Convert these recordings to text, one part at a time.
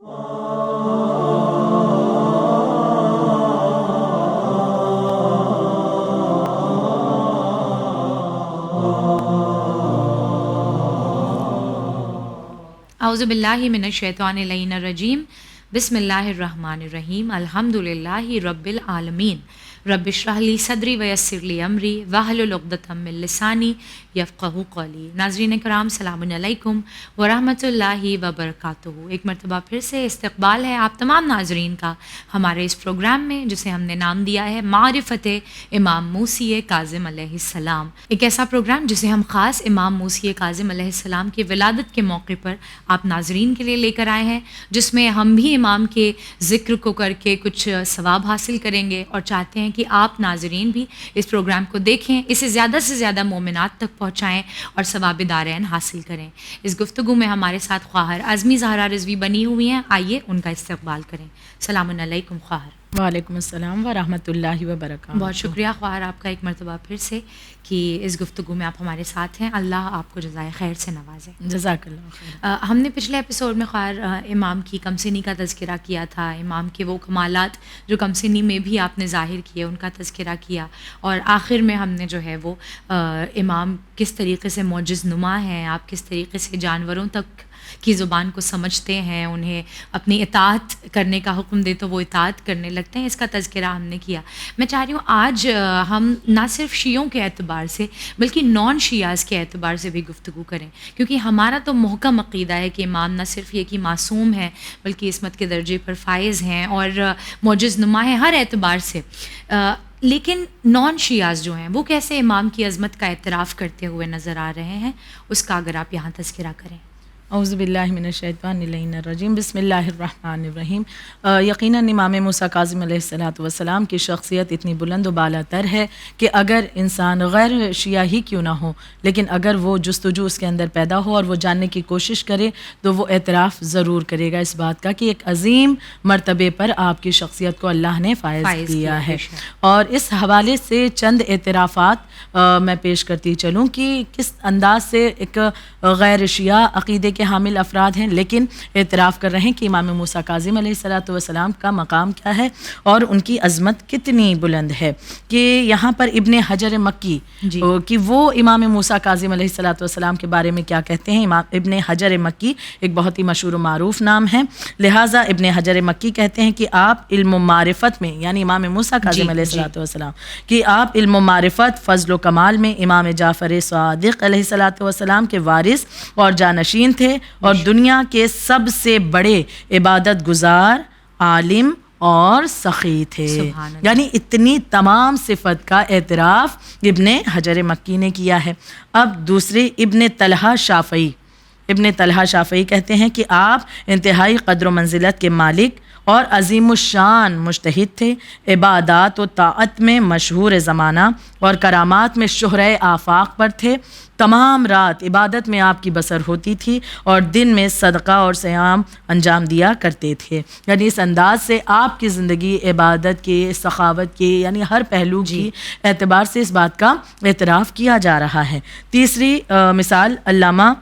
اعوذ باللہ من الشیطان اللعین الرجیم بسم اللہ الرحمن الرحیم الحمدللہ رب العالمین رب اشرح لی صدری ویسر لی امری واحلل عقدۃ من لسانی یفقہوا قولی۔ ناظرین کرام السلام علیکم ورحمۃ اللہ وبرکاتہ۔ ایک مرتبہ پھر سے استقبال ہے آپ تمام ناظرین کا ہمارے اس پروگرام میں جسے ہم نے نام دیا ہے معرفت امام موسی کاظم علیہ السلام۔ ایک ایسا پروگرام جسے ہم خاص امام موسی کاظم علیہ السلام کی ولادت کے موقع پر آپ ناظرین کے لیے لے کر آئے ہیں، جس میں ہم بھی امام کے ذکر کو کر کے کچھ ثواب حاصل کریں گے اور چاہتے ہیں کہ آپ ناظرین بھی اس پروگرام کو دیکھیں، اسے زیادہ سے زیادہ مومنات تک پہنچائیں اور ثواب دارین حاصل کریں۔ اس گفتگو میں ہمارے ساتھ خواہر اعظمی زہرا رضوی بنی ہوئی ہیں، آئیے ان کا استقبال کریں۔ السلام علیکم خواہر۔ وعلیکم السلام ورحمۃ اللہ وبرکاتہ۔ بہت شکریہ خواہر آپ کا ایک مرتبہ پھر سے کہ اس گفتگو میں آپ ہمارے ساتھ ہیں، اللہ آپ کو جزائے خیر سے نوازے۔ جزاک اللہ خیر۔ ہم نے پچھلے ایپیسوڈ میں خواہر امام کی کمسنی کا تذکرہ کیا تھا، امام کے وہ کمالات جو کمسنی میں بھی آپ نے ظاہر کیے ان کا تذکرہ کیا، اور آخر میں ہم نے جو ہے وہ امام کس طریقے سے معجز نما ہیں، آپ کس طریقے سے جانوروں تک کی زبان کو سمجھتے ہیں، انہیں اپنی اطاعت کرنے کا حکم دے تو وہ اطاعت کرنے لگتے ہیں، اس کا تذکرہ ہم نے کیا۔ میں چاہ رہی ہوں آج ہم نہ صرف شیعوں کے اعتبار سے بلکہ نان شیعاز کے اعتبار سے بھی گفتگو کریں، کیونکہ ہمارا تو محکم عقیدہ ہے کہ امام نہ صرف یہ کہ معصوم ہیں بلکہ عصمت کے درجے پر فائز ہیں اور معجز نما ہیں ہر اعتبار سے، لیکن نان شیعاز جو ہیں وہ کیسے امام کی عظمت کا اعتراف کرتے ہوئے نظر آ رہے ہیں، اس کا اگر آپ یہاں تذکرہ کریں۔ اعوذ باللہ من الشیطان اللعین الرجیم بسم اللہ الرحمن الرحیم۔ یقیناً امام موسیٰ کاظم علیہ السلام کی شخصیت اتنی بلند و بالا تر ہے کہ اگر انسان غیر شیعہ ہی کیوں نہ ہو، لیکن اگر وہ جستجو اس کے اندر پیدا ہو اور وہ جاننے کی کوشش کرے تو وہ اعتراف ضرور کرے گا اس بات کا کہ ایک عظیم مرتبے پر آپ کی شخصیت کو اللہ نے فائز کیا ہے۔ اور اس حوالے سے چند اعترافات میں پیش کرتی چلوں کہ کس انداز سے ایک غیر شیعہ عقیدے کے حامل افراد ہیں لیکن اعتراف کر رہے ہیں کہ امام موسیٰ کاظم علیہ السلام کا مقام کیا ہے اور ان کی عظمت کتنی بلند ہے، کہ یہاں پر ابن حجر مکی کہ وہ امام موسیٰ کاظم علیہ السلام کے بارے میں کیا کہتے ہیں۔ امام ابن حجر مکی ایک بہت ہی مشہور و معروف نام ہے، لہٰذا ابن حجر مکی کہتے ہیں کہ آپ علم و معرفت میں، یعنی امام موسیٰ کاظم علیہ السلام کہ آپ علم و معرفت، فضل و کمال میں امام جعفر صادق علیہ السلام کے وارث اور جانشین تھے، اور دنیا کے سب سے بڑے عبادت گزار، عالم اور سخی تھے۔ یعنی اتنی تمام صفت کا اعتراف ابن حجر مکی نے کیا ہے۔ اب دوسرے ابن طلحہ شافعی کہتے ہیں کہ آپ انتہائی قدر و منزلت کے مالک اور عظیم الشان مجتہد تھے، عبادات و طاعت میں مشہور زمانہ اور کرامات میں شہرۂ آفاق پر تھے۔ تمام رات عبادت میں آپ کی بسر ہوتی تھی اور دن میں صدقہ اور صیام انجام دیا کرتے تھے۔ یعنی اس انداز سے آپ کی زندگی عبادت کے، سخاوت کے، یعنی ہر پہلو کی اعتبار سے اس بات کا اعتراف کیا جا رہا ہے۔ تیسری مثال علامہ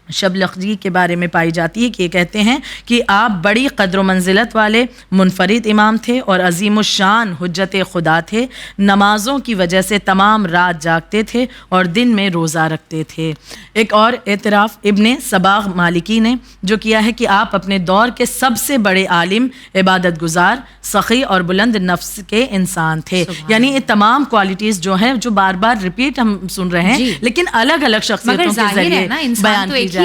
شبلخجی کے بارے میں پائی جاتی ہے کہ یہ کہتے ہیں کہ آپ بڑی قدر و منزلت والے منفرد امام تھے اور عظیم الشان حجت خدا تھے، نمازوں کی وجہ سے تمام رات جاگتے تھے اور دن میں روزہ رکھتے تھے۔ ایک اور اعتراف ابن صباغ مالکی نے جو کیا ہے کہ آپ اپنے دور کے سب سے بڑے عالم، عبادت گزار، سخی اور بلند نفس کے انسان تھے۔ یعنی یہ تمام کوالٹیز جو ہیں جو بار بار ریپیٹ ہم سن رہے ہیں لیکن الگ الگ شخصیتوں کے ذریعے بیان کی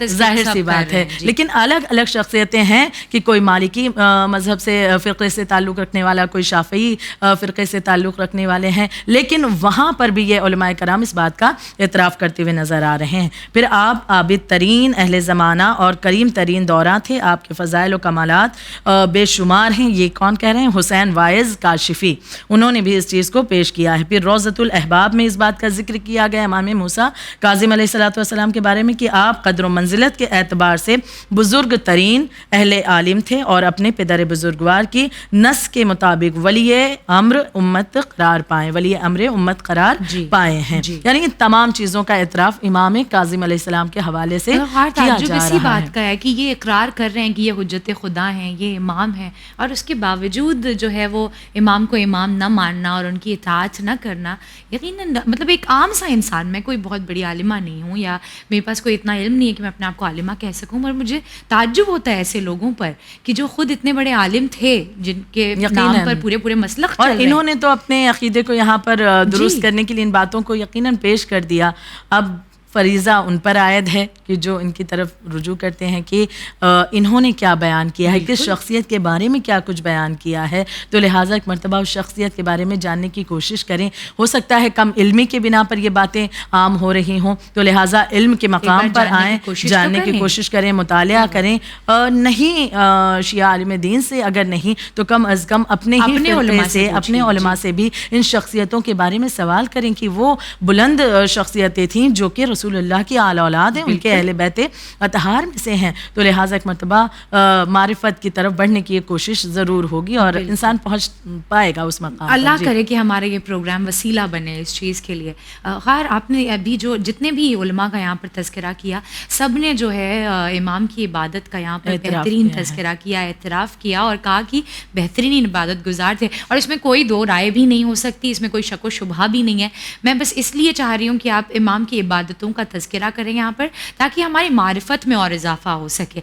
ظاہر سی بات ہے، لیکن الگ الگ شخصیتیں ہیں کہ کوئی مالکی مذہب سے فرقے سے تعلق رکھنے والا، کوئی شافعی فرقے سے تعلق رکھنے والے ہیں، لیکن وہاں پر بھی یہ علماء کرام اس بات کا اعتراف کرتے ہوئے نظر آ رہے ہیں۔ پھر آپ عابد ترین اہل زمانہ اور کریم ترین دورہ تھے، آپ کے فضائل و کمالات بے شمار ہیں۔ یہ کون کہہ رہے ہیں؟ حسین وائز کاشفی، انہوں نے بھی اس چیز کو پیش کیا ہے۔ پھر روضۃ الاحباب میں اس بات کا ذکر کیا گیا امام موسیٰ کاظم علیہ السلام کے بارے میں کہ آپ باپ قدر و منزلت کے اعتبار سے بزرگ ترین اہل عالم تھے اور اپنے پدر بزرگوار کی نص کے مطابق ولی امر امت قرار پائے ہیں. یعنی ان تمام چیزوں کا اعتراف امام کاظم علیہ السلام کے حوالے سے کیا جا اسی رہا بات کا ہے کہ یہ اقرار کر رہے ہیں کہ یہ حجت خدا ہیں, یہ امام ہیں, اور اس کے باوجود جو ہے وہ امام کو امام نہ ماننا اور ان کی اطاعت نہ کرنا. یقیناً مطلب ایک عام سا انسان, میں کوئی بہت بڑی عالمہ نہیں ہوں یا میرے پاس کوئی اتنا علم نہیں ہے کہ میں اپنے آپ کو عالمہ کہہ سکوں, اور مجھے تعجب ہوتا ہے ایسے لوگوں پر کہ جو خود اتنے بڑے عالم تھے, جن کے نام پر پورے مسلک اور انہوں نے تو اپنے عقیدے کو یہاں پر درست کرنے کے لیے ان باتوں کو یقیناً پیش کر دیا. اب فریضہ ان پر عائد ہے کہ جو ان کی طرف رجوع کرتے ہیں کہ انہوں نے کیا بیان کیا ہے, کس شخصیت کے بارے میں کیا کچھ بیان کیا ہے, تو لہٰذا ایک مرتبہ اس شخصیت کے بارے میں جاننے کی کوشش کریں. ہو سکتا ہے کم علمی کے بنا پر یہ باتیں عام ہو رہی ہوں, تو لہٰذا علم کے مقام پر آئیں, جاننے کی کوشش کریں, مطالعہ کریں. نہیں شیعہ عالم دین سے اگر نہیں تو کم از کم اپنے ہی فرقے سے, اپنے علماء سے بھی ان شخصیتوں کے بارے میں سوال کریں کہ وہ بلند شخصیتیں تھیں جو کہ رسول اللہ کی اعلی اولاد ہیں, ان کے اہل بیت اطہار میں سے ہیں. تو لہٰذا ایک مرتبہ معرفت کی طرف بڑھنے کی ایک کوشش ضرور ہوگی اور انسان پہنچ پائے گا اس مقام. اللہ کرے کہ ہمارا یہ پروگرام وسیلہ بنے اس چیز کے لیے. خیر, آپ نے ابھی جو جتنے بھی علماء کا یہاں پر تذکرہ کیا, سب نے جو ہے امام کی عبادت کا یہاں پر بہترین تذکرہ کیا, اعتراف کیا اور کہا کہ بہترین عبادت گزار تھے, اور اس میں کوئی دو رائے بھی نہیں ہو سکتی, اس میں کوئی شک و شبہ بھی نہیں ہے. میں بس اس لیے چاہ رہی ہوں کہ آپ امام کی عبادتوں کا تذکرہ کریں یہاں پر تاکہ ہماری معرفت میں اور اضافہ ہو سکے.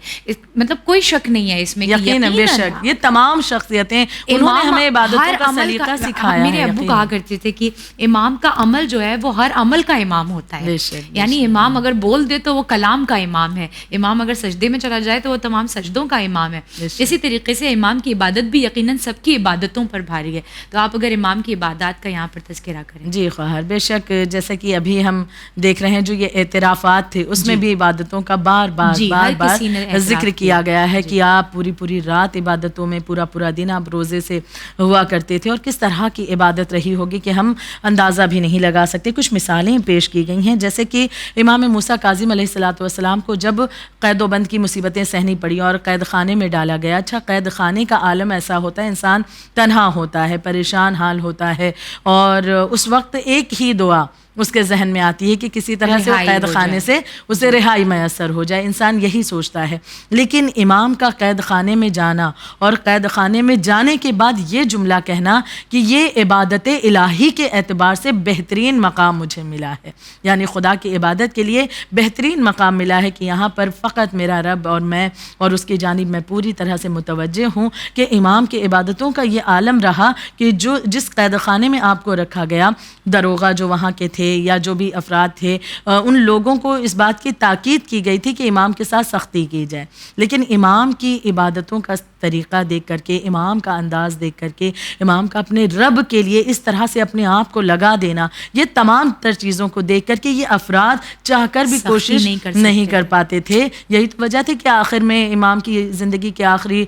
مطلب کوئی شک نہیں ہے اس میں, یقیناً بے شک یہ تمام شخصیتیں انہوں نے ہمیں عبادتوں کا سلیقہ سکھایا ہے. میرے ابو کہا کرتے تھے کہ امام کا عمل جو ہے وہ ہر عمل کا امام ہوتا ہے. یعنی امام اگر بول دے تو وہ کلام کا امام ہے, امام اگر سجدے میں چلا جائے تو وہ تمام سجدوں کا امام ہے. اسی طریقے سے امام کی عبادت بھی یقیناً سب کی عبادتوں پر بھاری ہے. تو آپ اگر امام کی عبادات کا یہاں پر تذکرہ کریں. جی خواہر, بے شک جیسا کہ ابھی ہم دیکھ رہے ہیں جو یہ اعترافات تھے اس میں بھی عبادتوں کا بار بار ذکر کیا گیا ہے کہ آپ پوری رات عبادتوں میں, پورا دن آپ روزے سے ہوا کرتے تھے, اور کس طرح کی عبادت رہی ہوگی کہ ہم اندازہ بھی نہیں لگا سکتے. کچھ مثالیں پیش کی گئی ہیں, جیسے کہ امام موسیٰ کاظم علیہ الصلوۃ والسلام کو جب قید و بند کی مصیبتیں سہنی پڑی اور قید خانے میں ڈالا گیا. اچھا, قید خانے کا عالم ایسا ہوتا ہے, انسان تنہا ہوتا ہے, پریشان حال ہوتا ہے, اور اس وقت ایک ہی دعا اس کے ذہن میں آتی ہے کہ کسی طرح سے قید خانے سے اسے رہائی میسر ہو جائے. انسان یہی سوچتا ہے. لیکن امام کا قید خانے میں جانا اور قید خانے میں جانے کے بعد یہ جملہ کہنا کہ یہ عبادت الہی کے اعتبار سے بہترین مقام مجھے ملا ہے, یعنی خدا کی عبادت کے لیے بہترین مقام ملا ہے کہ یہاں پر فقط میرا رب اور میں اور اس کی جانب میں پوری طرح سے متوجہ ہوں. کہ امام کی عبادتوں کا یہ عالم رہا کہ جس قید خانے میں آپ کو رکھا گیا, داروغہ جو وہاں کے تھے یا جو بھی افراد تھے, ان لوگوں کو اس بات کی تاکید کی گئی تھی کہ امام کے ساتھ سختی کی جائے. لیکن امام کی عبادتوں کا طریقہ دیکھ کر کے, امام کا انداز دیکھ کر کے, امام کا اپنے رب کے لیے اس طرح سے اپنے آپ کو لگا دینا, یہ تمام تر چیزوں کو دیکھ کر کے یہ افراد چاہ کر بھی کوشش نہیں کر پاتے تھے. یہی تو وجہ تھی کہ آخر میں امام کی زندگی کے آخری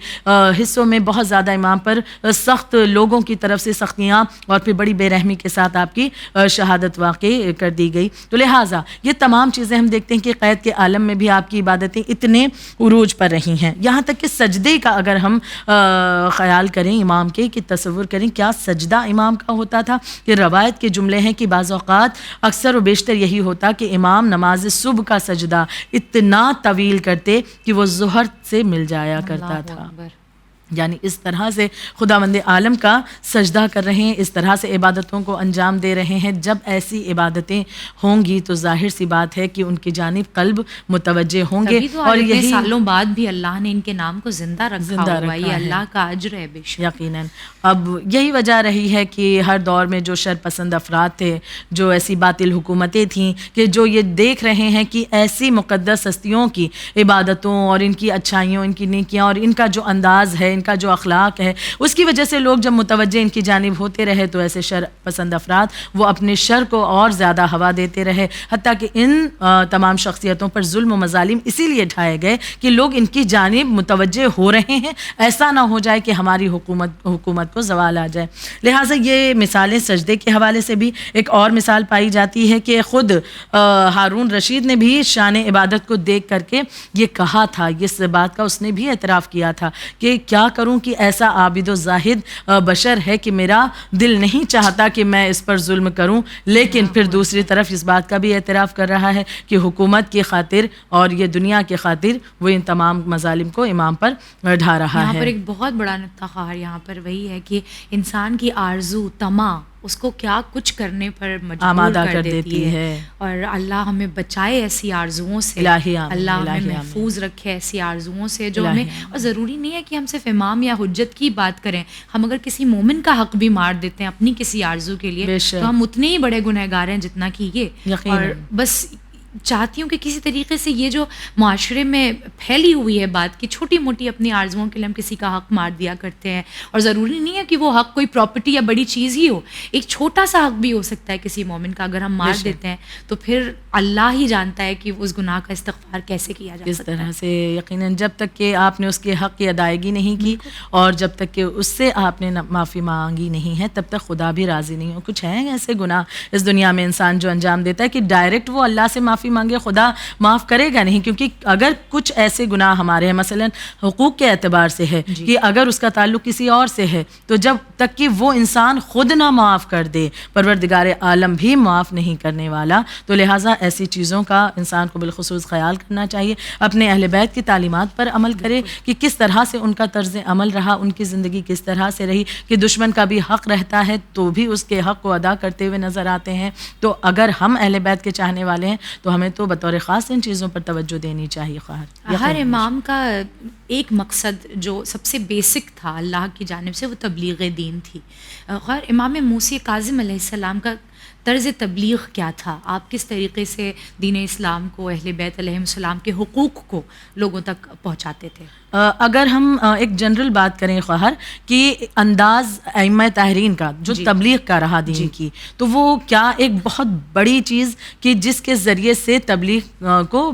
حصوں میں بہت زیادہ امام پر سخت لوگوں کی طرف سے سختیاں اور پھر بڑی بے رحمی کے ساتھ آپ کی شہادت واقع کر دی گئی. تو لہٰذا یہ تمام چیزیں ہم دیکھتے ہیں کہ قید کے عالم میں بھی آپ کی عبادتیں اتنے عروج پر رہی ہیں. یہاں تک کہ سجدے کا اگر ہم خیال کریں امام کے, کہ تصور کریں کیا سجدہ امام کا ہوتا تھا. کہ روایت کے جملے ہیں کہ بعض اوقات اکثر و بیشتر یہی ہوتا کہ امام نماز صبح کا سجدہ اتنا طویل کرتے کہ وہ ظہر سے مل جایا کرتا تھا. یعنی اس طرح سے خداوند عالم کا سجدہ کر رہے ہیں, اس طرح سے عبادتوں کو انجام دے رہے ہیں. جب ایسی عبادتیں ہوں گی تو ظاہر سی بات ہے کہ ان کی جانب قلب متوجہ ہوں گے, اور یہی سالوں بعد بھی اللہ نے ان کے نام کو زندہ رکھا ہوا, یہ اللہ کا اجر ہے بے شک. یقیناً اب یہی وجہ رہی ہے کہ ہر دور میں جو شر پسند افراد تھے, جو ایسی باطل حکومتیں تھیں کہ جو یہ دیکھ رہے ہیں کہ ایسی مقدس ہستیوں کی عبادتوں اور ان کی اچھائیوں, ان کی نیکیاں اور ان کا جو انداز ہے, ان کا جو اخلاق ہے اس کی وجہ سے لوگ جب متوجہ ان کی جانب ہوتے رہے تو ایسے شر پسند افراد وہ اپنے شر کو اور زیادہ ہوا دیتے رہے، حتیٰ کہ ان تمام شخصیتوں پر ظلم و مظالم اسی لیے ڈھائے گئے کہ لوگ ان کی جانب متوجہ ہو رہے ہیں، ایسا نہ ہو جائے کہ ہماری حکومت کو زوال آ جائے۔ لہٰذا یہ مثالیں سجدے کے حوالے سے بھی ایک اور مثال پائی جاتی ہے کہ خود ہارون رشید نے بھی شان عبادت کو دیکھ کر کے یہ کہا تھا، اس بات کا اس نے بھی اعتراف کیا تھا کہ کیا کروں کہ ایسا عابد و زاہد بشر ہے کہ میرا دل نہیں چاہتا کہ میں اس پر ظلم کروں، لیکن پھر دوسری طرف اس بات کا بھی اعتراف کر رہا ہے کہ حکومت کی خاطر اور یہ دنیا کی خاطر وہ ان تمام مظالم کو امام پر ڈھا رہا ہے۔ یہاں پر ایک بہت بڑا نقطہ خار یہاں پر وہی ہے کہ انسان کی آرزو طمع اس کو کیا کچھ کرنے پر مجبور کر دیتی ہے، اور اللہ ہمیں بچائے ایسی آرزوؤں سے، اللہ ہمیں محفوظ رکھے ایسی آرزوؤں سے جو ہمیں، اور ضروری نہیں ہے کہ ہم صرف امام یا حجت کی بات کریں، ہم اگر کسی مومن کا حق بھی مار دیتے ہیں اپنی کسی آرزو کے لیے تو ہم اتنے ہی بڑے گنہگار ہیں جتنا کہ یہ۔ اور بس چاہتی ہوں کہ کسی طریقے سے یہ جو معاشرے میں پھیلی ہوئی ہے بات کہ چھوٹی موٹی اپنی آرزوؤں کے لیے ہم کسی کا حق مار دیا کرتے ہیں، اور ضروری نہیں ہے کہ وہ حق کوئی پراپرٹی یا بڑی چیز ہی ہو، ایک چھوٹا سا حق بھی ہو سکتا ہے کسی مومن کا، اگر ہم مار دیتے ہیں تو پھر اللہ ہی جانتا ہے کہ اس گناہ کا استغفار کیسے کیا جا سکتا ہے۔ اس طرح سے یقیناً جب تک کہ آپ نے اس کے حق کی ادائیگی نہیں کی اور جب تک کہ اس سے آپ نے معافی مانگی نہیں ہے تب تک خدا بھی راضی نہیں ہو۔ کچھ ہیں ایسے گناہ اس دنیا میں انسان جو انجام دیتا ہے کہ ڈائریکٹ وہ اللہ سے معافی مانگے خدا معاف کرے گا نہیں، کیونکہ اگر کچھ ایسے گناہ ہمارے ہیں مثلا حقوق کے اعتبار سے ہے کہ اگر اس کا تعلق کسی اور سے ہے تو جب تک کہ وہ انسان خود نہ معاف کر دے پروردگار عالم بھی معاف نہیں کرنے والا، تو لہٰذا ایسی چیزوں کا انسان کو بالخصوص خیال کرنا چاہیے، اپنے اہل بیت کی تعلیمات پر عمل کرے کہ کس طرح سے ان کا طرز عمل رہا، ان کی زندگی کس طرح سے رہی، کہ دشمن کا بھی حق رہتا ہے تو بھی اس کے حق کو ادا کرتے ہوئے نظر آتے ہیں۔ تو اگر ہم اہل بیت کے چاہنے والے ہیں تو ہمیں تو بطور خاص ان چیزوں پر توجہ دینی چاہیے۔ ہر امام کا ایک مقصد جو سب سے بیسک تھا اللہ کی جانب سے وہ تبلیغ دین تھی۔ خیر امام موسی کاظم علیہ السلام کا طرز تبلیغ کیا تھا؟ آپ کس طریقے سے دین اسلام کو، اہل بیت علیہ السلام کے حقوق کو لوگوں تک پہنچاتے تھے؟ اگر ہم ایک جنرل بات کریں خواہر کہ انداز ائمہ طاہرین کا جو تبلیغ کا رہا دین کی، تو وہ کیا ایک بہت بڑی چیز کہ جس کے ذریعے سے تبلیغ کو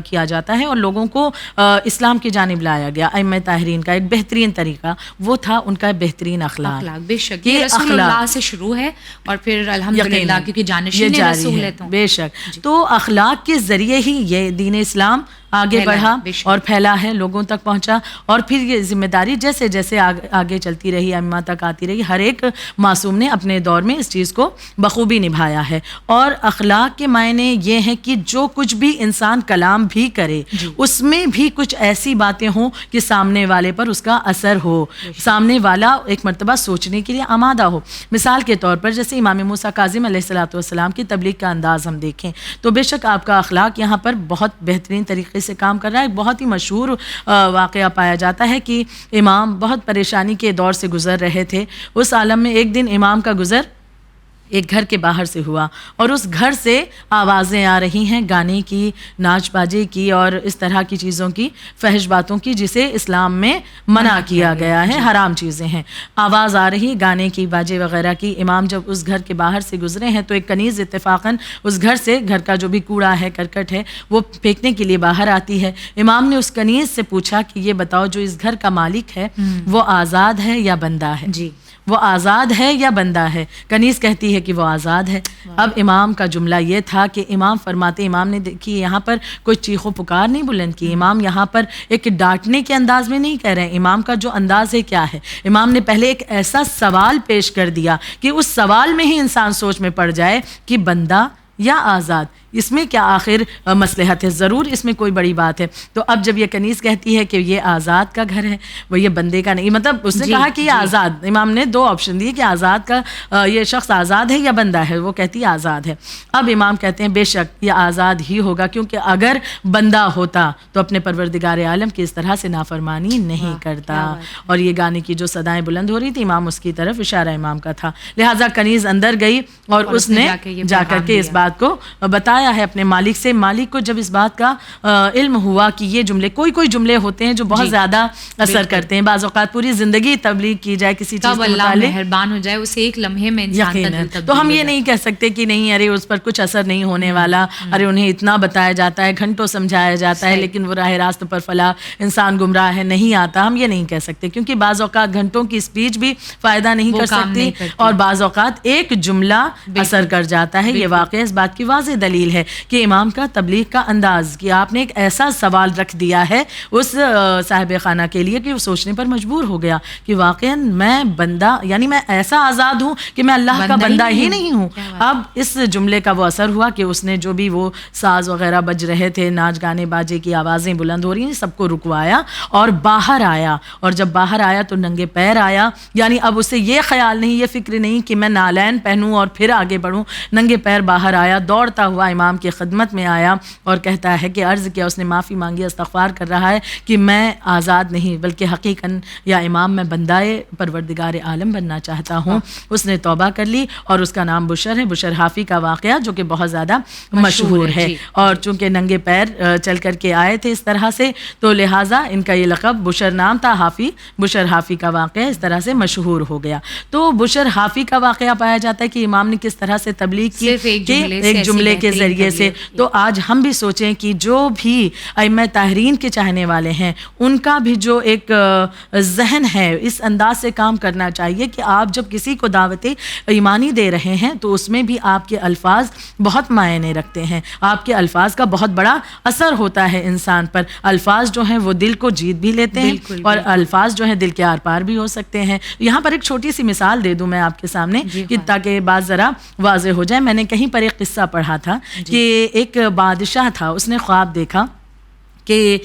کیا جاتا ہے اور لوگوں کو اسلام کی جانب لایا گیا۔ ائمہ طاہرین کا ایک بہترین طریقہ وہ تھا ان کا بہترین اخلاق۔ بے شک یہ رسول اللہ سے شروع ہے اور پھر الحمدللہ کیونکہ جانشین رسول ہے تو بے شک تو اخلاق کے ذریعے ہی یہ دین اسلام آگے بڑھا اور پھیلا ہے، لوگوں تک پہنچا، اور پھر یہ ذمہ داری جیسے جیسے آگے چلتی رہی، ائمہ تک آتی رہی، ہر ایک معصوم نے اپنے دور میں اس چیز کو بخوبی نبھایا ہے۔ اور اخلاق کے معنی یہ ہیں کہ جو کچھ بھی انسان کلام بھی کرے اس میں بھی کچھ ایسی باتیں ہوں کہ سامنے والے پر اس کا اثر ہو، سامنے والا ایک مرتبہ سوچنے کے لیے آمادہ ہو۔ مثال کے طور پر جیسے امام موسیٰ کاظم علیہ السلام کی تبلیغ کا انداز ہم دیکھیں تو بے شک آپ کا اخلاق یہاں پر بہت بہترین طریقے سے کام کر رہا ہے۔ ایک بہت ہی مشہور واقعہ پایا جاتا ہے کہ امام بہت پریشانی کے دور سے گزر رہے تھے، اس عالم میں ایک دن امام کا گزر ایک گھر کے باہر سے ہوا اور اس گھر سے آوازیں آ رہی ہیں گانے کی، ناچ باجے کی اور اس طرح کی چیزوں کی، فحش باتوں کی جسے اسلام میں منع کیا گیا ہے، حرام چیزیں ہیں۔ آواز آ رہی گانے کی، باجے وغیرہ کی۔ امام جب اس گھر کے باہر سے گزرے ہیں تو ایک کنیز اتفاقاً اس گھر سے، گھر کا جو بھی کوڑا ہے، کرکٹ ہے، وہ پھینکنے کے لیے باہر آتی ہے۔ امام نے اس کنیز سے پوچھا کہ یہ بتاؤ جو اس گھر کا مالک ہے وہ آزاد ہے یا بندہ ہے؟ جی وہ آزاد ہے یا بندہ ہے؟ کنیز کہتی ہے کہ وہ آزاد ہے۔ اب امام کا جملہ یہ تھا کہ امام فرماتے، امام نے دیکھی یہاں پر کوئی چیخ و پکار نہیں بلند کی، امام یہاں پر ایک ڈانٹنے کے انداز میں نہیں کہہ رہے ہیں۔ امام کا جو انداز ہے کیا ہے؟ امام نے پہلے ایک ایسا سوال پیش کر دیا کہ اس سوال میں ہی انسان سوچ میں پڑ جائے کہ بندہ یا آزاد، اس میں کیا آخر مصلحت ہے؟ ضرور اس میں کوئی بڑی بات ہے۔ تو اب جب یہ کنیز کہتی ہے کہ یہ آزاد کا گھر ہے، وہ یہ بندے کا نہیں، مطلب اس نے کہا کہ یہ آزاد، امام نے دو آپشن دیے کہ آزاد کا یہ شخص آزاد ہے یا بندہ ہے، وہ کہتی ہے آزاد ہے۔ اب امام کہتے ہیں بے شک یہ آزاد ہی ہوگا، کیونکہ اگر بندہ ہوتا تو اپنے پروردگار عالم کی اس طرح سے نافرمانی نہیں کرتا۔ اور یہ گانے کی جو صدائیں بلند ہو رہی تھی، امام اس کی طرف اشارہ امام کا تھا، لہٰذا کنیز اندر گئی اور اس نے جا کر کے اس بات کو بتایا لکھوایا ہے اپنے مالک سے. مالک کو جب اس بات کا علم ہوا کہ یہ جملے کوئی جملے ہوتے ہیں جو بہت زیادہ اثر کرتے ہیں, بعض اوقات پوری زندگی تبلیغ کی جائے کسی چیز کے اللہ متعلق, مہربان ہو جائے اسے ایک لمحے میں انسان کا دل تبدیل. تو ہم یہ نہیں کہہ سکتے کہ نہیں ارے اس پر کچھ اثر نہیں ہونے والا, ارے انہیں اتنا بتایا جاتا ہے, گھنٹوں سمجھایا جاتا ہے, لیکن وہ راہ راست پر فلاح انسان گمراہ ہے, نہیں آتا. ہم یہ نہیں کہہ سکتے, کیونکہ بعض اوقات گھنٹوں کی اسپیچ بھی فائدہ نہیں کر سکتی, اور بعض اوقات ایک جملہ اثر کر جاتا ہے. یہ واقعہ اس بات کی واضح دلیل ہے کہ امام کا تبلیغ کا انداز, کہ آپ نے ایک ایسا سوال رکھ دیا ہے اس صاحب خانہ کے لیے کہ وہ سوچنے پر مجبور ہو گیا کہ واقعا میں بندہ, یعنی میں ایسا آزاد ہوں کہ میں اللہ کا بندہ ہی نہیں ہوں. اب اس جملے کا وہ اثر ہوا کہ اس نے جو بھی وہ ساز وغیرہ بج رہے تھے, ناچ گانے باجے کی آوازیں بلند ہو رہی ہیں, سب کو رکوایا اور باہر آیا. اور جب باہر آیا تو ننگے پیر آیا, یعنی اب اسے یہ خیال نہیں, یہ فکر نہیں کہ میں نالین پہنوں اور پھر آگے بڑھوں. ننگے پیر باہر آیا, دوڑتا ہوا امام کی خدمت میں آیا اور کہتا ہے کہ عرض کیا, اس نے معافی مانگی, استغفار کر رہا ہے کہ میں آزاد نہیں بلکہ حقیقاً یا امام میں بندہ پروردگار عالم بننا چاہتا ہوں. اس نے توبہ کر لی اور اس کا نام بشر ہے, بشر حافی کا واقعہ جو کہ بہت زیادہ مشہور ہے. اور چونکہ ننگے پیر چل کر کے آئے تھے اس طرح سے, تو لہٰذا ان کا یہ لقب بشر نام تھا, حافی, بشر حافی کا واقعہ اس طرح سے مشہور ہو گیا. تو بشر حافی کا واقعہ پایا جاتا ہے کہ امام نے کس طرح سے تبلیغ کی, ایک جملے کے ذریعے سے. تو آج ہم بھی سوچیں کہ جو بھی ائمہ طاہرین کے چاہنے والے ہیں ان کا بھی جو ایک ذہن ہے اس انداز سے کام کرنا چاہیے کہ آپ جب کسی کو دعوت ایمانی دے رہے ہیں تو اس میں بھی آپ کے الفاظ بہت معنی رکھتے ہیں, آپ کے الفاظ کا بہت بڑا اثر ہوتا ہے انسان پر. الفاظ جو ہیں وہ دل کو جیت بھی لیتے ہیں, اور الفاظ جو ہیں دل کے آر پار بھی ہو سکتے ہیں. یہاں پر ایک چھوٹی سی مثال دے دوں میں آپ کے سامنے کہ تاکہ بات ذرا واضح ہو جائے. میں نے کہیں پر ایک قصہ پڑھا تھا کہ ایک بادشاہ تھا, اس نے خواب دیکھا کہ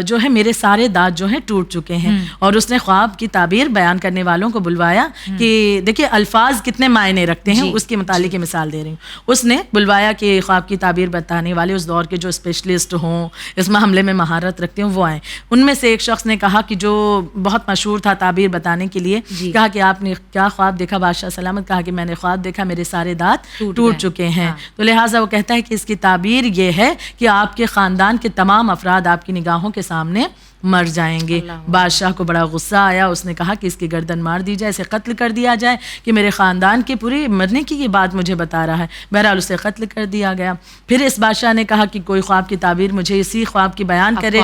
جو ہے میرے سارے دانت جو ہیں ٹوٹ چکے ہیں, اور اس نے خواب کی تعبیر بیان کرنے والوں کو بلوایا کہ دیکھیے الفاظ کتنے معنی رکھتے ہیں, اس کے متعلق مثال دے رہی ہوں. اس نے بلوایا کہ خواب کی تعبیر بتانے والے اس دور کے جو اسپیشلسٹ ہوں, اس معاملے میں مہارت رکھتے ہوں, وہ آئیں. ان میں سے ایک شخص نے کہا کہ جو بہت مشہور تھا تعبیر بتانے کے لیے, کہا کہ آپ نے کیا خواب دیکھا بادشاہ سلامت؟ کہا کہ میں نے خواب دیکھا میرے سارے دانت ٹوٹ چکے ہیں. تو لہٰذا وہ کہتا ہے کہ اس کی تعبیر یہ ہے کہ آپ کے خاندان کے تمام افراد آپ کی نگاہوں کے سامنے مر جائیں گے. بادشاہ کو بڑا غصہ آیا, اس نے کہا کہ اس کی گردن مار دی جائے, اسے قتل کر دیا جائے کہ میرے خاندان کے پورے مرنے کی یہ بات مجھے بتا رہا ہے. بہرحال اسے قتل کر دیا گیا. پھر اس بادشاہ نے کہا کہ کوئی خواب کی تعبیر مجھے اسی خواب کی بیان کرے.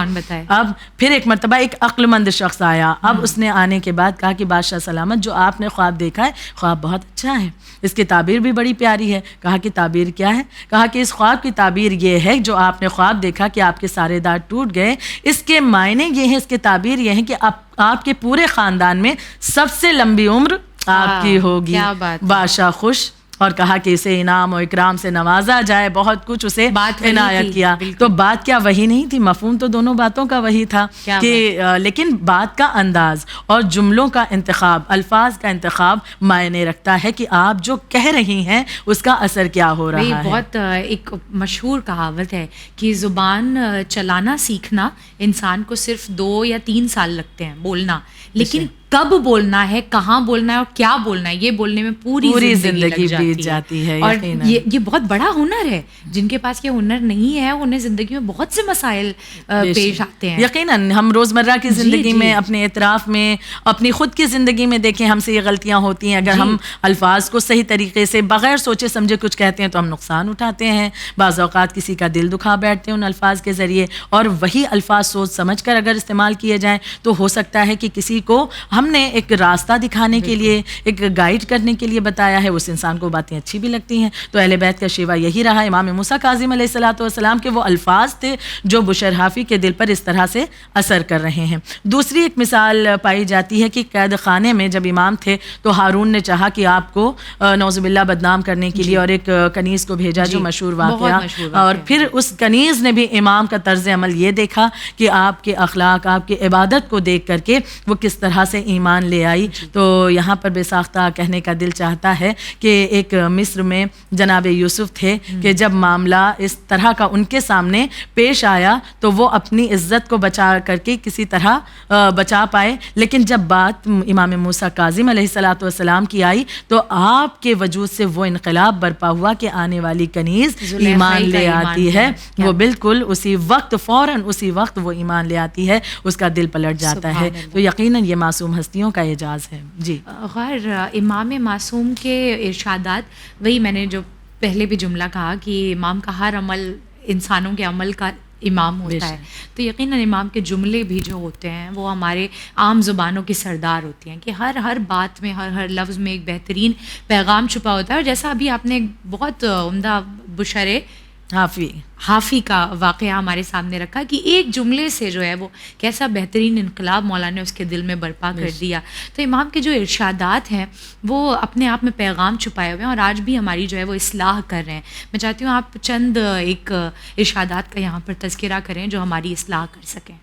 اب پھر ایک مرتبہ ایک عقل مند شخص آیا. اب اس نے آنے کے بعد کہا کہ بادشاہ سلامت جو آپ نے خواب دیکھا ہے خواب بہت اچھا ہے, اس کی تعبیر بھی بڑی پیاری ہے. کہا کہ تعبیر کیا ہے؟ کہا کہ اس خواب کی تعبیر یہ ہے جو آپ نے خواب دیکھا کہ آپ کے سارے دانت ٹوٹ گئے, اس کے معنی یہ ہے, اس کی تعبیر یہ ہے کہ آپ کے پورے خاندان میں سب سے لمبی عمر آپ کی ہوگی. بادشاہ خوش, اور کہا کہ اسے انعام و اکرام سے نوازا جائے, بہت کچھ اسے عنایت کیا. تو بات کیا وہی نہیں تھی, مفہوم تو دونوں باتوں کا وہی تھا کہ لیکن بات کا انداز اور جملوں کا انتخاب, الفاظ کا انتخاب معنی رکھتا ہے کہ آپ جو کہہ رہی ہیں اس کا اثر کیا ہو رہا ہے. بہت ایک مشہور کہاوت ہے کہ زبان چلانا سیکھنا انسان کو صرف 2 یا 3 سال لگتے ہیں بولنا, لیکن کب بولنا ہے, کہاں بولنا ہے اور کیا بولنا ہے, یہ بولنے میں پوری زندگی بیت جاتی ہے. اور یہ بہت بڑا ہنر ہے. جن کے پاس یہ ہنر نہیں ہے انہیں زندگی میں بہت سے مسائل پیش آتے ہیں. یقیناً ہم روزمرہ کی زندگی میں, اپنے اعتراف میں, اپنی خود کی زندگی میں دیکھیں ہم سے یہ غلطیاں ہوتی ہیں. اگر ہم الفاظ کو صحیح طریقے سے بغیر سوچے سمجھے کچھ کہتے ہیں تو ہم نقصان اٹھاتے ہیں. بعض اوقات کسی کا دل دکھا بیٹھتے ہیں ان الفاظ کے ذریعے, اور وہی الفاظ سوچ سمجھ کر اگر استعمال کیے جائیں تو ہو سکتا ہے کہ کسی کو ہم نے ایک راستہ دکھانے کے لیے, ایک گائیڈ کرنے کے لیے بتایا ہے, اس انسان کو باتیں اچھی بھی لگتی ہیں. تو اہل بیت کا شیوا یہی رہا. امام موسیٰ کاظم علیہ الصلوۃ والسلام کے وہ الفاظ تھے جو بشر حافی کے دل پر اس طرح سے اثر کر رہے ہیں. دوسری ایک مثال پائی جاتی ہے کہ قید خانے میں جب امام تھے تو ہارون نے چاہا کہ آپ کو نعوذ باللہ بدنام کرنے کے لیے, اور ایک کنیز کو بھیجا جو مشہور واقعہ. اور پھر اس کنیز نے بھی امام کا طرز عمل یہ دیکھا کہ آپ کے اخلاق, آپ کی عبادت کو دیکھ کر کے وہ کس طرح سے ایمان لے آئی. تو یہاں پر بے ساختہ کہنے کا دل چاہتا ہے کہ ایک مصر میں جناب یوسف تھے کہ جب معاملہ اس طرح کا ان کے سامنے پیش آیا تو وہ اپنی عزت کو بچا کر کے کسی طرح بچا پائے, لیکن جب بات امام موسیٰ کاظم علیہ الصلوۃ والسلام کی آئی تو آپ کے وجود سے وہ انقلاب برپا ہوا کہ آنے والی کنیز ایمان لے آتی ہے. وہ بالکل اسی وقت فوراً اسی وقت وہ ایمان لے آتی ہے, اس کا دل پلٹ جاتا ہے. تو یقیناً یہ معصوم ہستیوں کا اعجاز ہے. جی غیر امام معصوم کے ارشادات, وہی میں نے جو پہلے بھی جملہ کہا کہ امام کا ہر عمل انسانوں کے عمل کا امام ہوتا ہے, تو یقیناً امام کے جملے بھی جو ہوتے ہیں وہ ہمارے عام زبانوں کی سردار ہوتی ہیں کہ ہر بات میں ہر لفظ میں ایک بہترین پیغام چھپا ہوتا ہے. اور جیسا ابھی آپ نے ایک بہت عمدہ بشرے حافی کا واقعہ ہمارے سامنے رکھا کہ ایک جملے سے جو ہے وہ کیسا بہترین انقلاب مولا نے اس کے دل میں برپا کر دیا. تو امام کے جو ارشادات ہیں وہ اپنے آپ میں پیغام چھپائے ہوئے ہیں اور آج بھی ہماری جو ہے وہ اصلاح کر رہے ہیں. میں چاہتی ہوں آپ چند ایک ارشادات کا یہاں پر تذکرہ کریں جو ہماری اصلاح کر سکیں.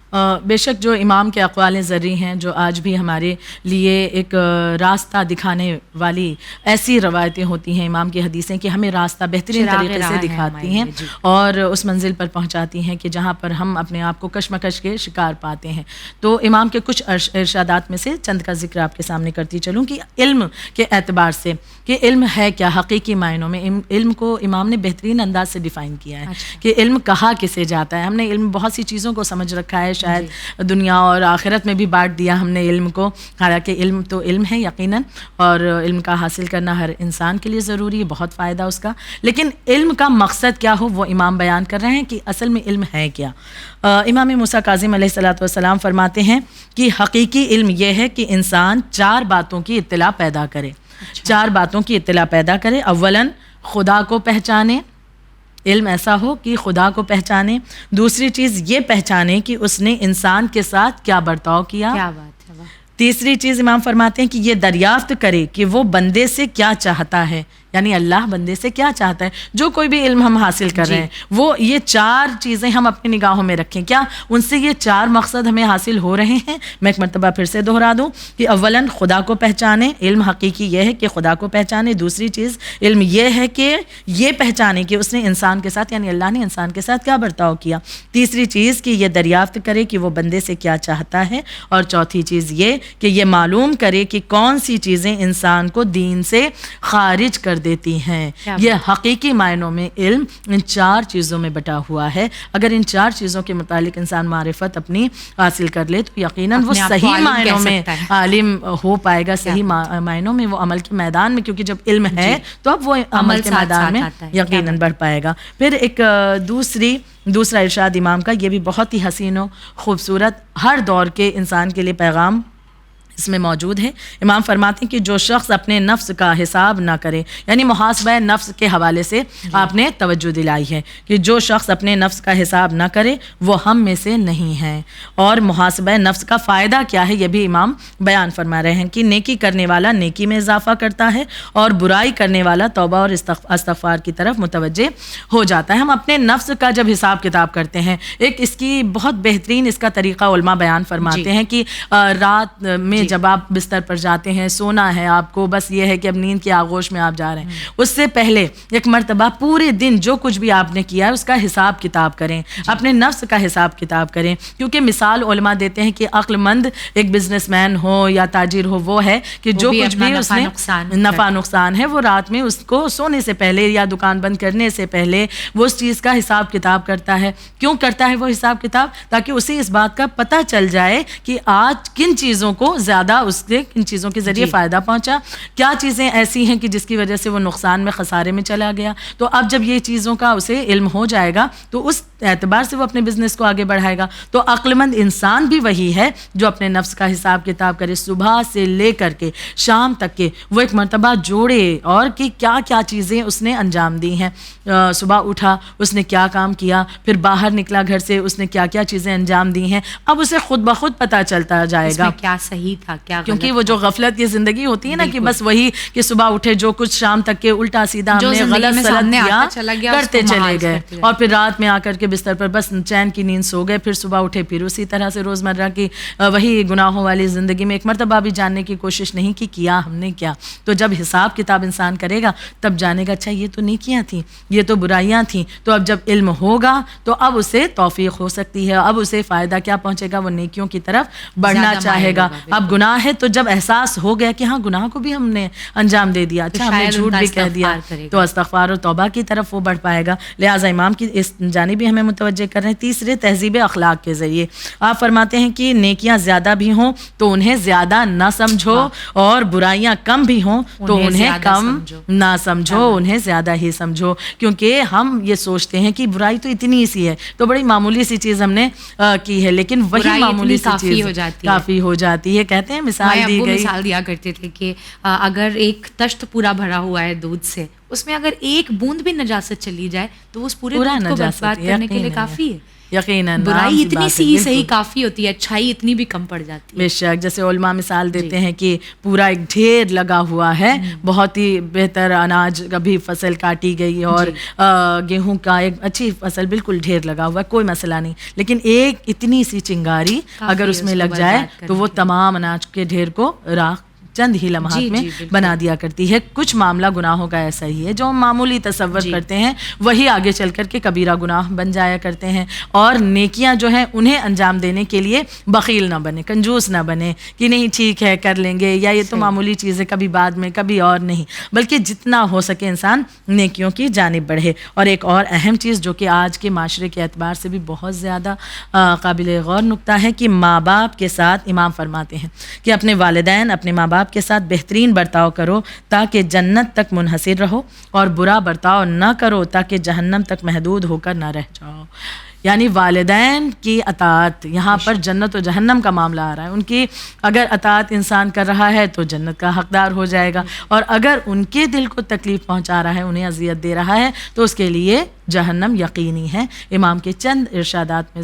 بے شک جو امام کے اقوال زرعی ہیں جو آج بھی ہمارے لیے ایک راستہ دکھانے والی ایسی روایتیں ہوتی ہیں امام کی حدیثیں کہ ہمیں راستہ بہترین طریقے سے دکھاتی ہیں اور اس منزل پر پہنچاتی ہیں کہ جہاں پر ہم اپنے آپ کو کشمکش کے شکار پاتے ہیں. تو امام کے کچھ ارشادات میں سے چند کا ذکر آپ کے سامنے کرتی چلوں کہ علم کے اعتبار سے کہ علم ہے کیا. حقیقی معنوں میں علم کو امام نے بہترین انداز سے ڈیفائن کیا ہے کہ علم کہا کسے جاتا ہے. ہم نے علم بہت سی چیزوں کو سمجھ رکھا ہے, شاید دنیا اور آخرت میں بھی بانٹ دیا ہم نے علم کو, حالانکہ علم تو علم ہے یقیناً, اور علم کا حاصل کرنا ہر انسان کے لیے ضروری ہے, بہت فائدہ اس کا. لیکن علم کا مقصد کیا ہو وہ امام بیان کر رہے ہیں کہ اصل میں علم ہے کیا. امام موسیٰ کاظم علیہ الصلوۃ والسلام فرماتے ہیں کہ حقیقی علم یہ ہے کہ انسان 4 باتوں کی اطلاع پیدا کرے. 4 باتوں کی اطلاع پیدا کرے. اولاً خدا کو پہچانے, علم ایسا ہو کہ خدا کو پہچانے. دوسری چیز یہ پہچانے کہ اس نے انسان کے ساتھ کیا برتاؤ کیا. کیا بات ہے. تیسری چیز امام فرماتے ہیں کہ یہ دریافت کرے کہ وہ بندے سے کیا چاہتا ہے, یعنی اللہ بندے سے کیا چاہتا ہے. جو کوئی بھی علم ہم حاصل کر رہے ہیں وہ یہ 4 چیزیں ہم اپنی نگاہوں میں رکھیں, کیا ان سے یہ 4 مقصد ہمیں حاصل ہو رہے ہیں. میں ایک مرتبہ پھر سے دہرا دوں کہ اولاً خدا کو پہچانے, علم حقیقی یہ ہے کہ خدا کو پہچانے. دوسری چیز علم یہ ہے کہ یہ پہچانے کہ اس نے انسان کے ساتھ یعنی اللہ نے انسان کے ساتھ کیا برتاؤ کیا. تیسری چیز کہ یہ دریافت کرے کہ وہ بندے سے کیا چاہتا ہے. اور چوتھی چیز یہ کہ یہ معلوم کرے کہ کون سی چیزیں انسان کو دین سے خارج کر دیتی ہیں. یہ حقیقی معنوں میں علم ان 4 چیزوں میں بٹا ہوا ہے. اگر ان 4 چیزوں کے متعلق انسان معرفت اپنی حاصل کر لے تو یقیناً وہ صحیح معنوں میں عالم ہو پائے گا. صحیح معنوں میں وہ عمل کے میدان میں, کیونکہ جب علم ہے تو اب وہ عمل کے میدان میں یقیناً بڑھ پائے گا. پھر ایک دوسرا ارشاد امام کا, یہ بھی بہت ہی حسین و خوبصورت, ہر دور کے انسان کے لیے پیغام اس میں موجود ہے. امام فرماتے ہیں کہ جو شخص اپنے نفس کا حساب نہ کرے, یعنی محاسبہ نفس کے حوالے سے آپ نے توجہ دلائی ہے کہ جو شخص اپنے نفس کا حساب نہ کرے وہ ہم میں سے نہیں ہے. اور محاسبہ نفس کا فائدہ کیا ہے یہ بھی امام بیان فرما رہے ہیں کہ نیکی کرنے والا نیکی میں اضافہ کرتا ہے اور برائی کرنے والا توبہ اور استغفار کی طرف متوجہ ہو جاتا ہے. ہم اپنے نفس کا جب حساب کتاب کرتے ہیں, ایک اس کی بہت بہترین اس کا طریقہ علماء بیان فرماتے ہیں کہ رات میں جب آپ بستر پر جاتے ہیں, سونا ہے آپ کو, بس یہ ہے کہ اب نیند کی آغوش میں آپ جا رہے ہیں, اس سے پہلے ایک مرتبہ پورے دن جو کچھ بھی آپ نے کیا ہے اس کا حساب کتاب کریں, اپنے نفس کا حساب کتاب کریں. کیونکہ مثال علماء دیتے ہیں کہ عقل مند ایک بزنس مین ہو یا تاجر ہو وہ ہے کہ جو کچھ بھی اس نے نفع نقصان ہے وہ رات میں اس کو سونے سے پہلے یا دکان بند کرنے سے پہلے وہ اس چیز کا حساب کتاب کرتا ہے. کیوں کرتا ہے وہ حساب کتاب؟ تاکہ اسے اس بات کا پتہ چل جائے کہ آج کن چیزوں کو زیادہ اس سے کن چیزوں کے ذریعے فائدہ پہنچا, کیا چیزیں ایسی ہیں کہ جس کی وجہ سے وہ نقصان میں خسارے میں چلا گیا. تو اب جب یہ چیزوں کا اسے علم ہو جائے گا تو اس اعتبار سے وہ اپنے بزنس کو آگے بڑھائے گا. تو عقل مند انسان بھی وہی ہے جو اپنے نفس کا حساب کتاب کرے, صبح سے لے کر کے شام تک کے وہ ایک مرتبہ جوڑے اور کہ کیا کیا چیزیں اس نے انجام دی ہیں. صبح اٹھا اس نے کیا کام کیا, پھر باہر نکلا گھر سے اس نے کیا کیا چیزیں انجام دی ہیں. اب اسے خود بخود پتہ چلتا جائے گا کیا صحیح تھا, کیا کیونکہ وہ جو غفلت کی زندگی ہوتی ہے نا کہ بس وہی کہ صبح اٹھے جو کچھ شام تک کے الٹا سیدھا ہم نے غلط سلط کیا کرتے چلے گئے, اور پھر رات میں آ کر کے بستر پر بس چین کی نیند سو گئے, پھر صبح اٹھے پھر اسی طرح سے روزمرہ کی وہی گناہوں والی زندگی میں ایک مرتبہ بھی جاننے کی کوشش نہیں کی کیا ہم نے کیا. تو جب حساب کتاب انسان کرے گا تب جانے گا اچھا یہ تو نیکیاں تھیں, یہ تو برائیاں تھیں. تو اب جب علم ہوگا تو اب اسے توفیق ہو سکتی ہے, اب اسے فائدہ کیا پہنچے گا, وہ نیکیوں کی طرف بڑھنا چاہے گا. اب گناہ ہے تو جب احساس ہو گیا کہ ہاں گناہ کو بھی ہم نے انجام دے دیا, اچھا ہم نے جھوٹ بھی کہہ دیا, تو استغفار و توبہ کی طرف وہ بڑھ پائے گا. لہٰذا امام کی اس جانب بھی ہمیں متوجہ کر رہے ہیں. تیسرے تہذیب اخلاق کے ذریعے آپ فرماتے ہیں کہ نیکیاں زیادہ بھی ہوں تو انہیں زیادہ نہ سمجھو, اور برائیاں کم بھی ہوں تو انہیں کم نہ سمجھو, انہیں زیادہ ہی سمجھو. کیونکہ ہم یہ سوچتے ہیں کہ برائی تو اتنی سی ہے, تو بڑی معمولی سی چیز ہم نے کی ہے, لیکن وہی معمولی سی چیز کافی ہو جاتی ہے. کہتے ہیں مثال دی گئی, مثال دیا کرتے تھے کہ اگر ایک تشت پورا بھرا ہوا ہے دودھ سے, اس میں اگر ایک بوند بھی نجاست چلی جائے تو وہ اس پورے دودھ کو برباد کرنے کے لیے کافی ہے. یقیناً برائی اتنی سی ہی صحیح کافی ہوتی ہے, اچھائی اتنی بھی کم پڑ جاتی ہے. بے شک, جیسے علماء مثال دیتے ہیں کہ پورا ایک ڈھیر لگا ہوا ہے, بہت ہی بہتر اناج کبھی فصل کاٹی گئی اور گیہوں کا ایک اچھی فصل بالکل ڈھیر لگا ہوا ہے, کوئی مسئلہ نہیں, لیکن ایک اتنی سی چنگاری اگر اس میں لگ جائے تو وہ تمام اناج کے ڈھیر کو راکھ چند ہی لمحات میں بنا دیا کرتی ہے. کچھ معاملہ گناہوں کا ایسا ہی ہے, جو ہم معمولی تصور کرتے ہیں وہی آگے چل کر کے کبیرہ گناہ بن جایا کرتے ہیں. اور نیکیاں جو ہیں انہیں انجام دینے کے لیے بخیل نہ بنے, کنجوس نہ بنے کہ نہیں ٹھیک ہے کر لیں گے, یا یہ تو معمولی چیز ہے کبھی بعد میں کبھی اور نہیں, بلکہ جتنا ہو سکے انسان نیکیوں کی جانب بڑھے. اور ایک اور اہم چیز جو کہ آج کے معاشرے کے اعتبار سے بھی بہت زیادہ قابل غور نقطہ ہے کہ ماں باپ کے ساتھ امام فرماتے ہیں کہ اپنے والدین اپنے ماں باپ کے ساتھ بہترین برتاؤ کرو تاکہ جنت تک منحصر رہو, اور برا برتاؤ نہ کرو تاکہ جہنم تک محدود ہو کر نہ رہ جاؤ. یعنی والدین کی اطاعت, یہاں پر جنت و جہنم کا معاملہ آ رہا ہے. ان کی اگر اطاعت انسان کر رہا ہے تو جنت کا حقدار ہو جائے گا, اور اگر ان کے دل کو تکلیف پہنچا رہا ہے, انہیں اذیت دے رہا ہے, تو اس کے لیے جہنم یقینی ہے. امام کے ارشادات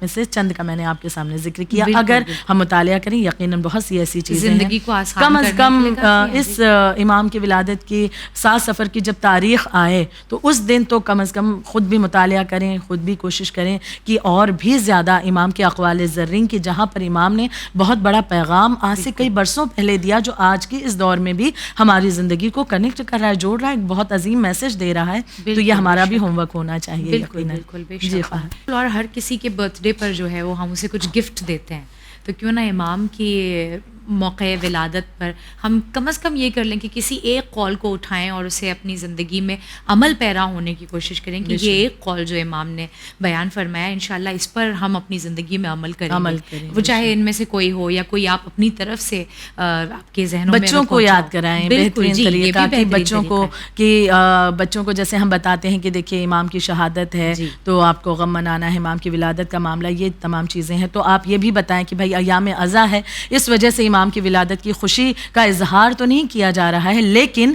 میں سے چند کا میں نے آپ کے سامنے ذکر کیا. اگر ہم مطالعہ کریں یقیناً بہت سی ایسی چیزیں ہیں. کم از کم اس امام کی ولادت کی 7 صفر کی جب تاریخ آئے تو اس دن تو کم از کم خود بھی مطالعہ کریں, خود بھی کوشش کریں کہ اور بھی زیادہ امام کے اقوال زرین کی, جہاں پر امام نے بہت بڑا پیغام آج سے کئی برسوں پہلے دیا, جو آج کے اس دور میں بھی ہماری زندگی کو کنیکٹ کر رہا ہے, جوڑ رہا ہے, ایک بہت عظیم میسج دے رہا ہے. تو یہ ہمارا بھی ہوم ورک ہونا چاہیے. بالکل بے شک. اور ہر کسی کے برتھ ڈے پر جو ہے وہ ہم اسے کچھ گفٹ دیتے ہیں, تو کیوں نہ امام کی موقع ولادت پر ہم کم از کم یہ کر لیں کہ کسی ایک قول کو اٹھائیں اور اسے اپنی زندگی میں عمل پیرا ہونے کی کوشش کریں کہ یہ ایک قول جو امام نے بیان فرمایا انشاءاللہ اس پر ہم اپنی زندگی میں عمل کریں گے. وہ چاہے ان میں سے کوئی ہو یا کوئی آپ اپنی طرف سے آپ کے ذہنوں میں بچوں کو یاد کرائیں. بہترین طریقہ کہ بچوں کو جیسے ہم بتاتے ہیں کہ دیکھیے امام کی شہادت ہے تو آپ کو غم منانا ہے, امام کی ولادت کا معاملہ, یہ تمام چیزیں ہیں. تو آپ یہ بھی بتائیں کہ بھائی ایام عزا ہے, اس وجہ سے امام کی ولادت کی خوشی کا اظہار تو نہیں کیا جا رہا ہے, لیکن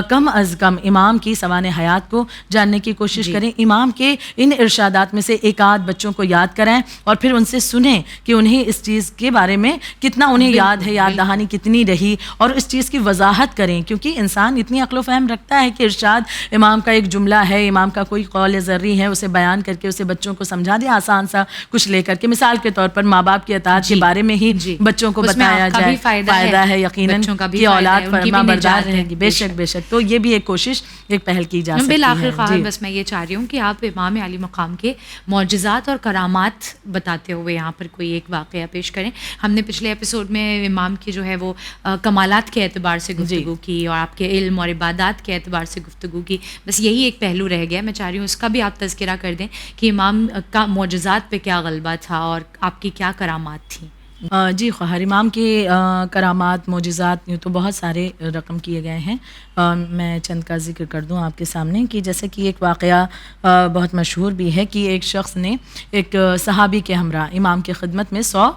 کم از کم امام کی سوانح حیات کو جاننے کی کوشش کریں. امام کے ان ارشادات میں سے ایک آدھ بچوں کو یاد کرائیں اور پھر ان سے سنیں کہ انہیں اس چیز کے بارے میں کتنا انہیں یاد ہے, یاد دہانی کتنی رہی, اور اس چیز کی وضاحت کریں. کیونکہ انسان اتنی عقل و فہم رکھتا ہے کہ ارشاد امام کا ایک جملہ ہے, امام کا کوئی قول ذری ہے, اسے بیان کر کے اسے بچوں کو سمجھا دیا آسان سا کچھ لے کر کے. مثال کے طور پر ماں باپ کی اطاعت کے بارے میں ہی بچوں کو بتایا جائے, فائدہ ہے یقیناً کہ اولاد فرما بردار رہے گی. بے شک بے شک. تو یہ بھی ایک کوشش, ایک پہل کی جا سکتی ہے. بالآخر خواہ بس میں یہ چاہ رہی ہوں کہ آپ امام علی مقام کے معجزات اور کرامات بتاتے ہوئے یہاں پر کوئی ایک واقعہ پیش کریں. ہم نے پچھلے ایپیسوڈ میں امام کی جو ہے وہ کمالات کے اعتبار سے گفتگو کی اور آپ کے علم اور عبادات کے اعتبار سے گفتگو کی. بس یہی ایک پہلو رہ گیا. میں چاہ رہی ہوں اس کا بھی آپ تذکرہ کر دیں کہ امام کا معجزات پہ کیا غلبہ تھا اور آپ کی کیا کرامات تھیں. جی خواہر, امام کے کرامات معجزات یوں تو بہت سارے رقم کیے گئے ہیں. میں چند کا ذکر کر دوں آپ کے سامنے کہ جیسے کہ ایک واقعہ بہت مشہور بھی ہے کہ ایک شخص نے ایک صحابی کے ہمراہ امام کی خدمت میں 100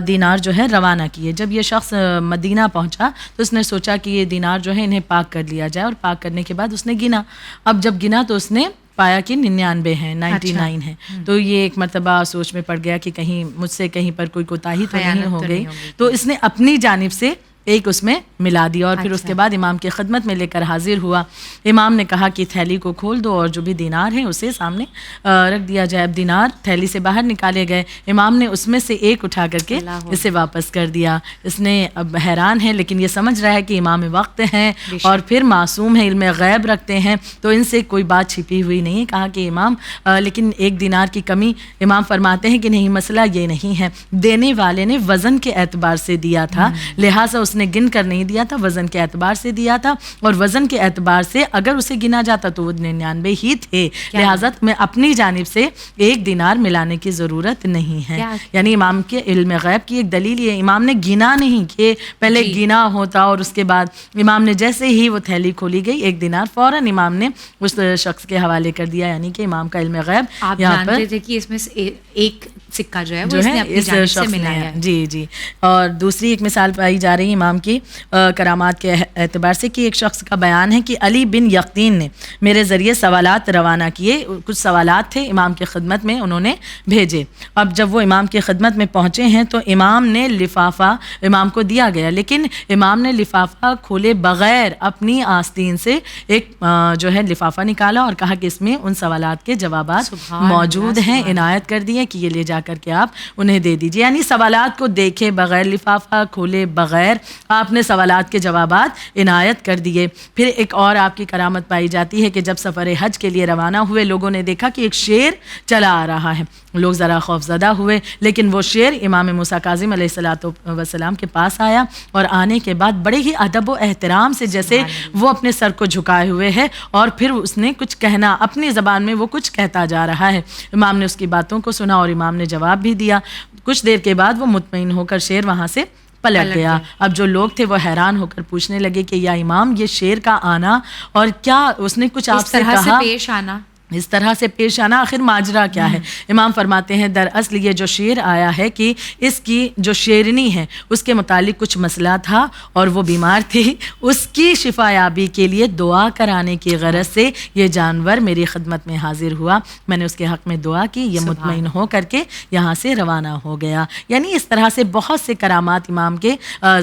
دینار جو ہے روانہ کیے. جب یہ شخص مدینہ پہنچا تو اس نے سوچا کہ یہ دینار جو ہے انہیں پاک کر لیا جائے, اور پاک کرنے کے بعد اس نے گنا. اب جب گنا تو اس نے پایا کہ 99 ہیں، 99 ہیں. تو یہ ایک مرتبہ سوچ میں پڑ گیا کہ کہیں مجھ سے کہیں پر کوئی کوتاہی تو نہیں ہو گئی. تو اس نے اپنی جانب سے ایک اس میں ملا دیا اور پھر اس کے بعد امام کی خدمت میں لے کر حاضر ہوا. امام نے کہا کہ تھیلی کو کھول دو اور جو بھی دینار ہیں اسے سامنے رکھ دیا جائے. اب دینار تھیلی سے باہر نکالے گئے. امام نے اس میں سے ایک اٹھا کر کے اسے واپس کر دیا. اس نے اب حیران ہے لیکن یہ سمجھ رہا ہے کہ امام وقت ہیں اور پھر معصوم ہیں، علم غیب رکھتے ہیں، تو ان سے کوئی بات چھپی ہوئی نہیں. کہا کہ امام لیکن ایک دینار کی کمی. امام فرماتے ہیں کہ نہیں، مسئلہ یہ نہیں ہے، دینے والے نے وزن کے اعتبار سے دیا تھا، لہٰذا اس نے گن کر نہیں دیا تھا، وزن کے اعتبار سے دیا تھا، اور وزن کے اعتبار سے اگر اسے گنا جاتا تو وہ 99 ہی تھے. لہٰذا میں اپنی جانب سے ایک دینار ملانے کی ضرورت نہیں ہے. یعنی امام کے علم غیب کی ایک دلیل یہ، امام نے گنا نہیں کہ پہلے گنا ہوتا اور اس کے بعد امام نے جیسے ہی وہ تھیلی کھولی گئی ایک دینار فوراً امام نے اس شخص کے حوالے کر دیا. یعنی کہ امام کا علم غیب آپ جانتے تھے کہ اس میں سے ایک سکہ جو ہے وہ اس نے اپنی جانب سے ملایا ہے. جی. اور دوسری ایک مثال پائی جا رہی ہے امام کی کرامات کے اعتبار سے کہ ایک شخص کا بیان ہے کہ علی بن یقین نے میرے ذریعے سوالات روانہ کیے. کچھ سوالات تھے امام کی خدمت میں، انہوں نے بھیجے. اب جب وہ امام کی خدمت میں پہنچے ہیں تو امام نے لفافہ امام کو دیا گیا، لیکن امام نے لفافہ کھولے بغیر اپنی آستین سے ایک جو ہے لفافہ نکالا اور کہا کہ اس میں ان سوالات کے جوابات موجود ہیں، عنایت کر دیے کہ یہ لے جا کر کے آپ انہیں دے دیجیے. یعنی سوالات کو دیکھے بغیر، لفافہ کھولے بغیر آپ نے سوالات کے جوابات عنایت کر دیے. پھر ایک اور آپ کی کرامت پائی جاتی ہے کہ جب سفر حج کے لیے روانہ ہوئے، لوگوں نے دیکھا کہ ایک شیر چلا آ رہا ہے. لوگ ذرا خوف زدہ ہوئے، لیکن وہ شیر امام موسیٰ کاظم علیہ السلام کے پاس آیا اور آنے کے بعد بڑے ہی ادب و احترام سے جیسے وہ اپنے سر کو جھکائے ہوئے ہے اور پھر اس نے کچھ کہنا اپنی زبان میں، وہ کچھ کہتا جا رہا ہے. امام نے اس کی باتوں کو سنا اور امام نے جواب بھی دیا. کچھ دیر کے بعد وہ مطمئن ہو کر شیر وہاں سے پلٹ گیا. اب جو لوگ تھے وہ حیران ہو کر پوچھنے لگے کہ یا امام، یہ شیر کا آنا اور کیا اس نے کچھ آپ سے کہا، اس طرح سے پیش آنا، آخر ماجرا کیا ہے؟ امام فرماتے ہیں دراصل یہ جو شیر آیا ہے کہ اس کی جو شیرنی ہے اس کے متعلق کچھ مسئلہ تھا اور وہ بیمار تھی، اس کی شفا یابی کے لیے دعا کرانے کی غرض سے یہ جانور میری خدمت میں حاضر ہوا. میں نے اس کے حق میں دعا کی، یہ مطمئن ہو کر کے یہاں سے روانہ ہو گیا. یعنی اس طرح سے بہت سے کرامات امام کے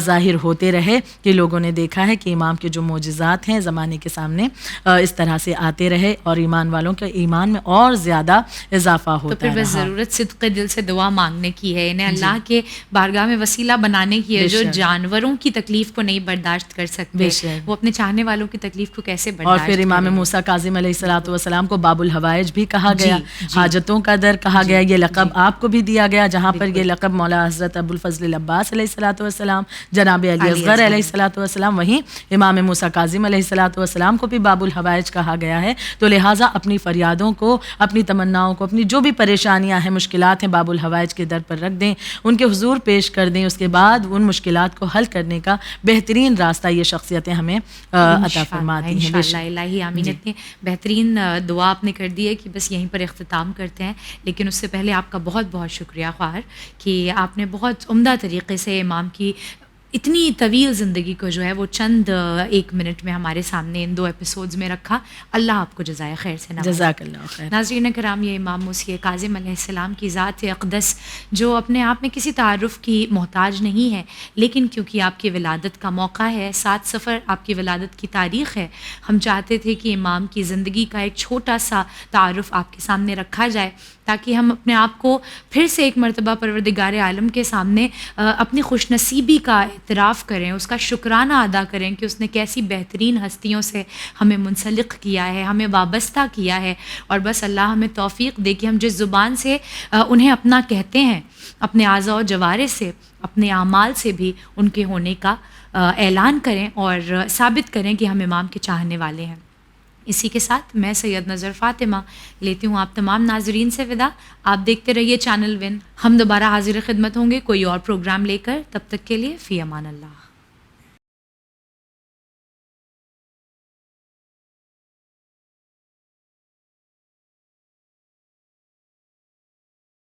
ظاہر ہوتے رہے کہ لوگوں نے دیکھا ہے کہ امام کے جو معجزات ہیں زمانے کے سامنے اس طرح سے آتے رہے اور ایمان والوں کے ایمان میں اور زیادہ اضافہ ہوتا ہے. تو پھر بس ضرورت صدق دل سے دعا مانگنے کی ہے، انہیں اللہ کے بارگاہ میں وسیلہ بنانے کی ہے. جو جانوروں کی تکلیف کو نہیں برداشت کر سکتے وہ اپنے چاہنے والوں کی تکلیف کو کیسے برداشت. اور پھر امام موسیٰ کاظم علیہ السلام کو باب الحوائج بھی کہا گیا، حاجتوں کا در کہا گیا. یہ لقب آپ کو بھی دیا گیا، جہاں پر یہ لقب مولا حضرت ابو الفضل العباس علیہ السلام، جناب علی اصغر علیہ السلام، وہیں امام موسیٰ کاظم علیہ السلام کو بھی باب الحوائج کہا گیا ہے. تو لہٰذا اپنی فریادوں کو، اپنی تمناؤں کو، اپنی جو بھی پریشانیاں ہیں، مشکلات ہیں، باب الحوائج کے در پر رکھ دیں، ان کے حضور پیش کر دیں. اس کے بعد ان مشکلات کو حل کرنے کا بہترین راستہ یہ شخصیتیں ہمیں عطا فرماتی ہیں. انشاءاللہ الہی آمین. اتنی بہترین دعا آپ نے کر دی ہے کہ بس یہیں پر اختتام کرتے ہیں. لیکن اس سے پہلے آپ کا بہت بہت شکریہ خواہر کہ آپ نے بہت عمدہ طریقے سے امام کی اتنی طویل زندگی کو جو ہے وہ چند ایک منٹ میں ہمارے سامنے ان 2 ایپیسوڈز میں رکھا. اللہ آپ کو جزائے خیر سے نوازے. جزاک اللہ خیر. ناظرین کرام، یہ امام موسیٰ کاظم علیہ السلام کی ذات اقدس جو اپنے آپ میں کسی تعارف کی محتاج نہیں ہے، لیکن کیونکہ آپ کی ولادت کا موقع ہے، 7 صفر آپ کی ولادت کی تاریخ ہے، ہم چاہتے تھے کہ امام کی زندگی کا ایک چھوٹا سا تعارف آپ کے سامنے رکھا جائے تاکہ ہم اپنے آپ کو پھر سے ایک مرتبہ پروردگار عالم کے سامنے اپنی خوش نصیبی کا اعتراف کریں، اس کا شکرانہ ادا کریں کہ اس نے کیسی بہترین ہستیوں سے ہمیں منسلک کیا ہے، ہمیں وابستہ کیا ہے. اور بس اللہ ہمیں توفیق دے کہ ہم جس زبان سے انہیں اپنا کہتے ہیں، اپنے اعضاء و جوارح سے، اپنے اعمال سے بھی ان کے ہونے کا اعلان کریں اور ثابت کریں کہ ہم امام کے چاہنے والے ہیں. اسی کے ساتھ میں سید نظر فاطمہ لیتی ہوں آپ تمام ناظرین سے وداع. آپ دیکھتے رہیے چینل ون. ہم دوبارہ حاضر خدمت ہوں گے کوئی اور پروگرام لے کر. تب تک کے لیے فی امان اللہ.